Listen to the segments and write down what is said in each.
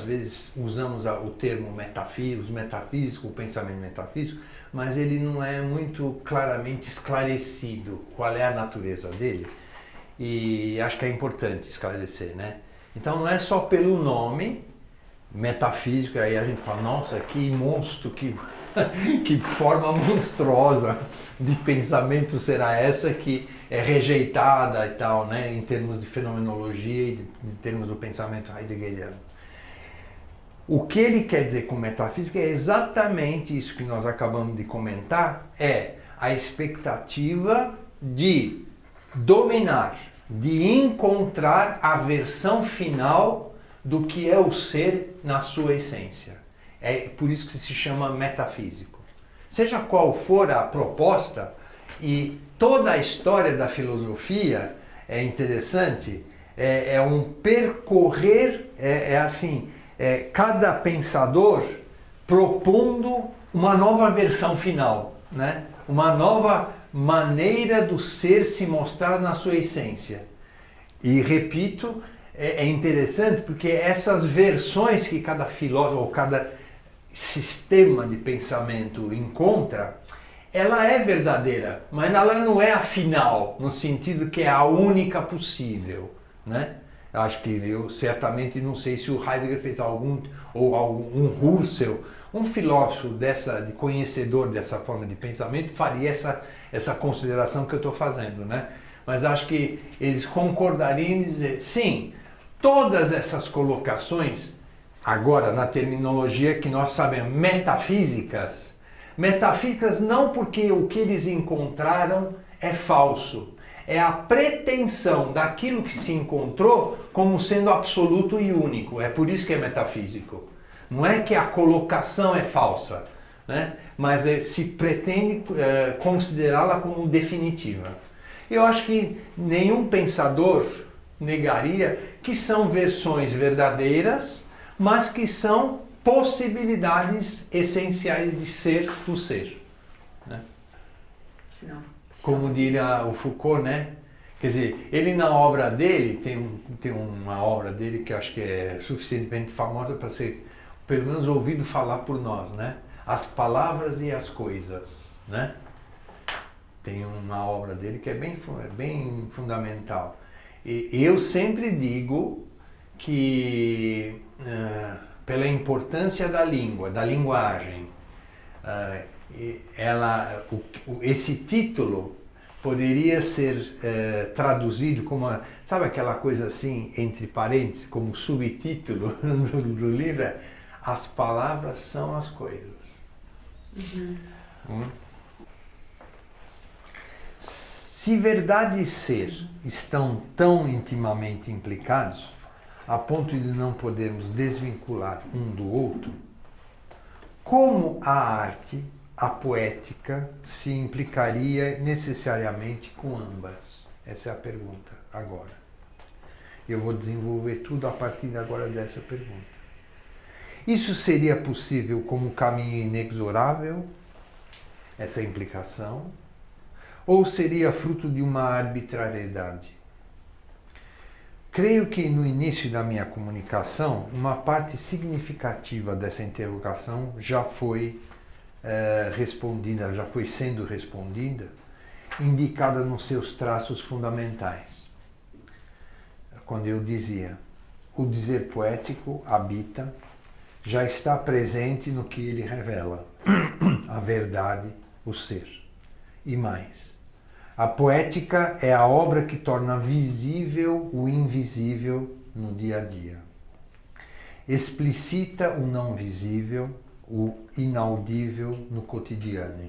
às vezes usamos o termo metafísico, os metafísicos, o pensamento metafísico, mas ele não é muito claramente esclarecido qual é a natureza dele. E acho que é importante esclarecer, né? Então não é só pelo nome metafísico, aí a gente fala, nossa, que monstro, que forma monstruosa de pensamento será essa que é rejeitada e tal, né, em termos de fenomenologia e em termos do pensamento heideggeriano. O que ele quer dizer com metafísica é exatamente isso que nós acabamos de comentar, é a expectativa de dominar, de encontrar a versão final do que é o ser na sua essência. É por isso que se chama metafísico. Seja qual for a proposta, e toda a história da filosofia é interessante, é um percorrer, cada pensador propondo uma nova versão final, né? Uma nova maneira do ser se mostrar na sua essência. E repito, é interessante porque essas versões que cada filósofo ou cada sistema de pensamento encontra, ela é verdadeira, mas ela não é a final, no sentido que é a única possível, né? Acho que eu certamente não sei se o Heidegger fez um Husserl, um filósofo de conhecedor dessa forma de pensamento, faria essa consideração que eu estou fazendo, né? Mas acho que eles concordariam em dizer, sim, todas essas colocações, agora na terminologia que nós sabemos, metafísicas não porque o que eles encontraram é falso, é a pretensão daquilo que se encontrou como sendo absoluto e único, é por isso que é metafísico. Não é que a colocação é falsa, né? Mas se pretende considerá-la como definitiva. Eu acho que nenhum pensador negaria que são versões verdadeiras, mas que são possibilidades essenciais de ser do ser, né? Como diria o Foucault, né? Quer dizer, ele na obra dele, tem uma obra dele que eu acho que é suficientemente famosa para ser, pelo menos, ouvido falar por nós, né? As palavras e as coisas, né? Tem uma obra dele que é bem fundamental. E eu sempre digo que pela importância da língua, da linguagem, esse título poderia ser traduzido como, sabe aquela coisa assim, entre parênteses, como subtítulo do livro, as palavras são as coisas. Se verdade e ser estão tão intimamente implicados, a ponto de não podermos desvincular um do outro, como a arte, a poética, se implicaria necessariamente com ambas? Essa é a pergunta agora. Eu vou desenvolver tudo a partir de agora dessa pergunta. Isso seria possível como caminho inexorável, essa implicação, ou seria fruto de uma arbitrariedade? Creio que no início da minha comunicação, uma parte significativa dessa interrogação já foi respondida, já foi sendo respondida, indicada nos seus traços fundamentais. Quando eu dizia, o dizer poético habita, já está presente no que ele revela, a verdade, o ser. E mais, a poética é a obra que torna visível o invisível no dia a dia. Explicita o não visível, o inaudível no cotidiano.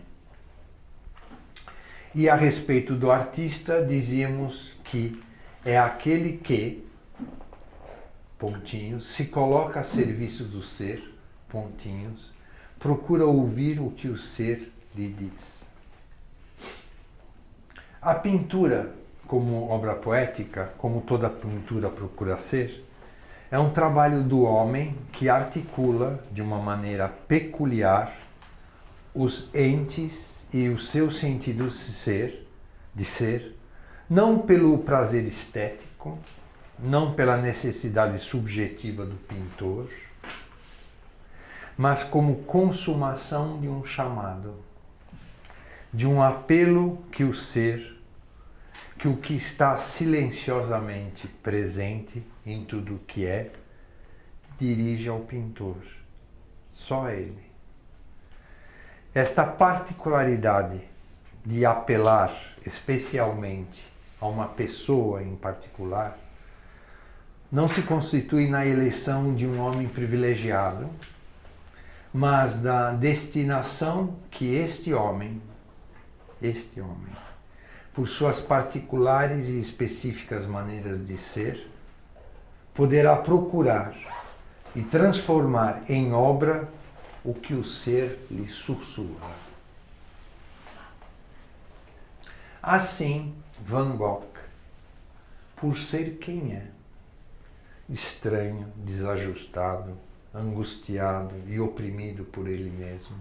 E a respeito do artista, dizíamos que é aquele que, pontinhos, se coloca a serviço do ser, pontinhos, procura ouvir o que o ser lhe diz. A pintura, como obra poética, como toda pintura procura ser, é um trabalho do homem que articula de uma maneira peculiar os entes e os seus sentidos de ser, não pelo prazer estético, não pela necessidade subjetiva do pintor, mas como consumação de um chamado, de um apelo que o ser, que o que está silenciosamente presente em tudo o que é, dirige ao pintor. Só ele. Esta particularidade de apelar especialmente a uma pessoa em particular não se constitui na eleição de um homem privilegiado, mas da destinação que este homem, por suas particulares e específicas maneiras de ser, poderá procurar e transformar em obra o que o ser lhe sussurra. Assim, Van Gogh, por ser quem é, estranho, desajustado, angustiado e oprimido por ele mesmo,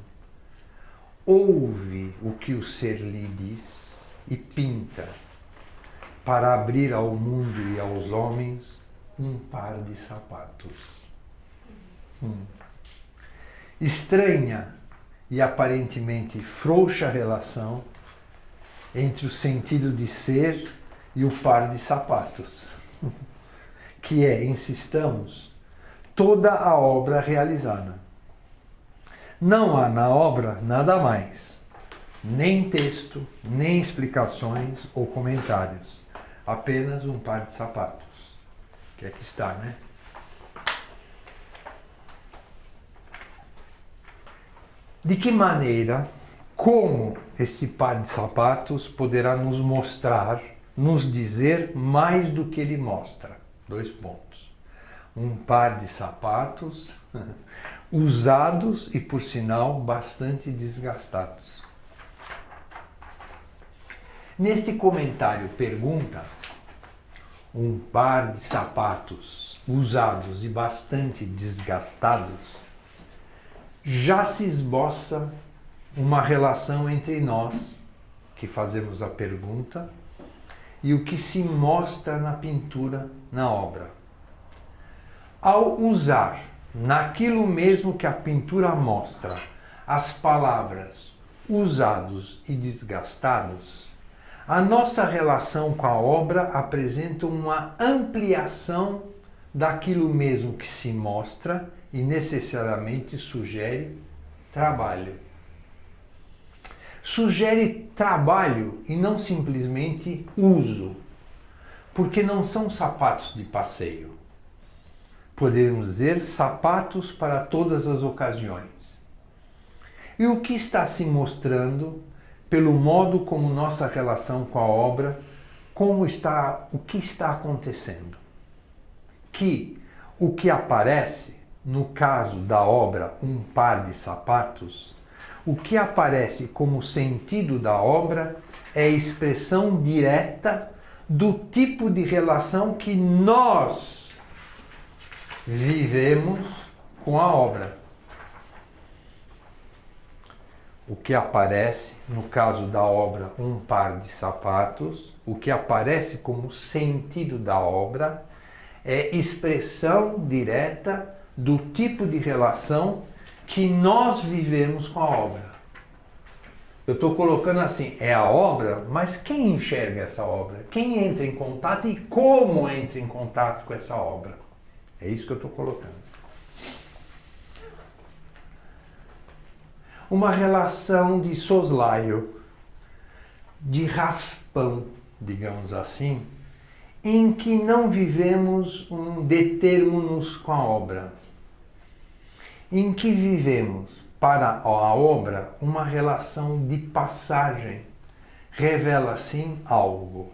ouve o que o ser lhe diz e pinta para abrir ao mundo e aos homens um par de sapatos. Estranha e aparentemente frouxa relação entre o sentido de ser e o par de sapatos, que é, insistamos, toda a obra realizada. Não há na obra nada mais, nem texto, nem explicações ou comentários, apenas um par de sapatos, que aqui está, né? De que maneira, como esse par de sapatos poderá nos mostrar, nos dizer mais do que ele mostra? 2 pontos. Um par de sapatos usados e, por sinal, bastante desgastados. Neste comentário pergunta, um par de sapatos usados e bastante desgastados, já se esboça uma relação entre nós, que fazemos a pergunta, e o que se mostra na pintura, na obra. Ao usar, naquilo mesmo que a pintura mostra, as palavras usados e desgastados, a nossa relação com a obra apresenta uma ampliação daquilo mesmo que se mostra e necessariamente sugere trabalho. Sugere trabalho e não simplesmente uso, porque não são sapatos de passeio. Podemos dizer sapatos para todas as ocasiões. E o que está se mostrando pelo modo como nossa relação com a obra, o que está acontecendo? Que o que aparece, no caso da obra Um Par de Sapatos, o que aparece como sentido da obra é a expressão direta do tipo de relação que nós vivemos com a obra. O que aparece, no caso da obra Um Par de Sapatos, o que aparece como sentido da obra é expressão direta do tipo de relação que nós vivemos com a obra. Eu estou colocando assim, é a obra, mas quem enxerga essa obra? Quem entra em contato e como entra em contato com essa obra? É isso que eu estou colocando. Uma relação de soslaio, de raspão, digamos assim, em que não vivemos um determo-nos com a obra, em que vivemos para a obra uma relação de passagem, revela assim algo.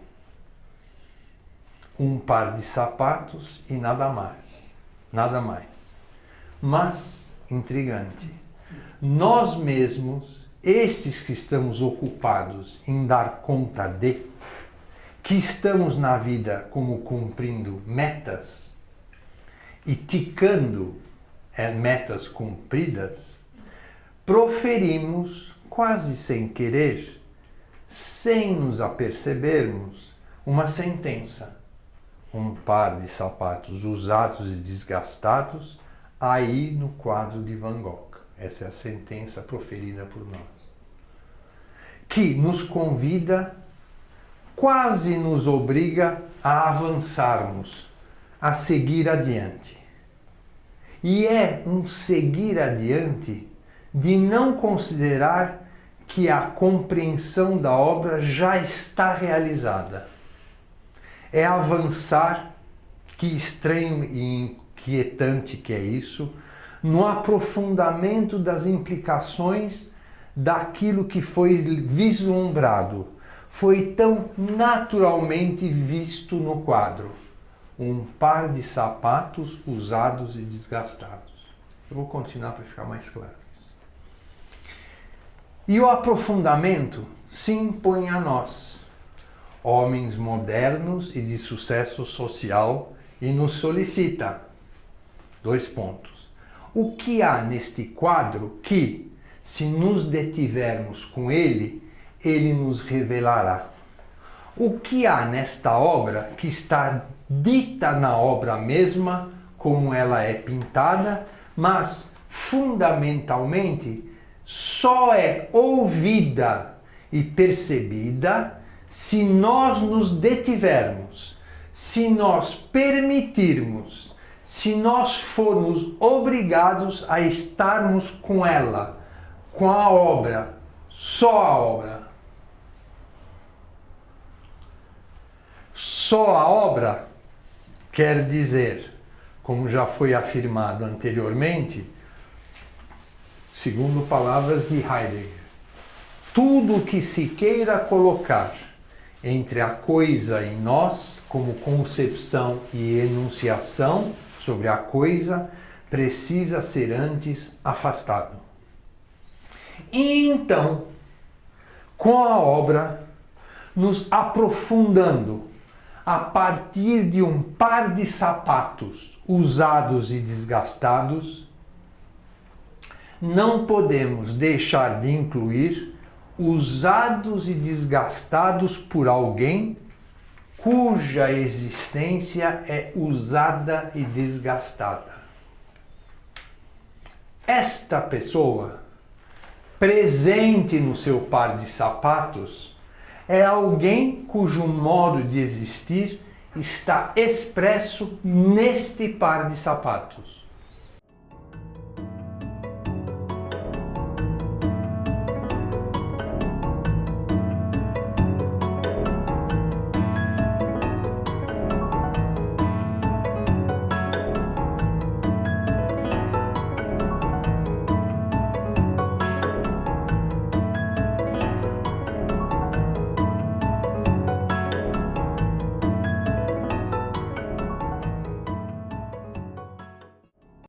Um par de sapatos e nada mais, nada mais. Mas, intrigante, nós mesmos, estes que estamos ocupados em dar conta de, que estamos na vida como cumprindo metas e ticando metas cumpridas, proferimos, quase sem querer, sem nos apercebermos, uma sentença. Um par de sapatos usados e desgastados aí no quadro de Van Gogh. Essa é a sentença proferida por nós. Que nos convida, quase nos obriga a avançarmos, a seguir adiante. E é um seguir adiante de não considerar que a compreensão da obra já está realizada. É avançar, que estranho e inquietante que é isso, no aprofundamento das implicações daquilo que foi vislumbrado, foi tão naturalmente visto no quadro. Um par de sapatos usados e desgastados. Eu vou continuar para ficar mais claro. E o aprofundamento se impõe a nós, homens modernos e de sucesso social, e nos solicita. 2 pontos. O que há neste quadro que, se nos detivermos com ele, ele nos revelará? O que há nesta obra que está dita na obra mesma, como ela é pintada, mas fundamentalmente só é ouvida e percebida se nós nos detivermos, se nós permitirmos, se nós formos obrigados a estarmos com ela, com a obra, só a obra. Só a obra quer dizer, como já foi afirmado anteriormente, segundo palavras de Heidegger, tudo que se queira colocar entre a coisa e nós, como concepção e enunciação sobre a coisa, precisa ser antes afastado. E então, com a obra, nos aprofundando a partir de um par de sapatos usados e desgastados, não podemos deixar de incluir usados e desgastados por alguém cuja existência é usada e desgastada. Esta pessoa, presente no seu par de sapatos, é alguém cujo modo de existir está expresso neste par de sapatos.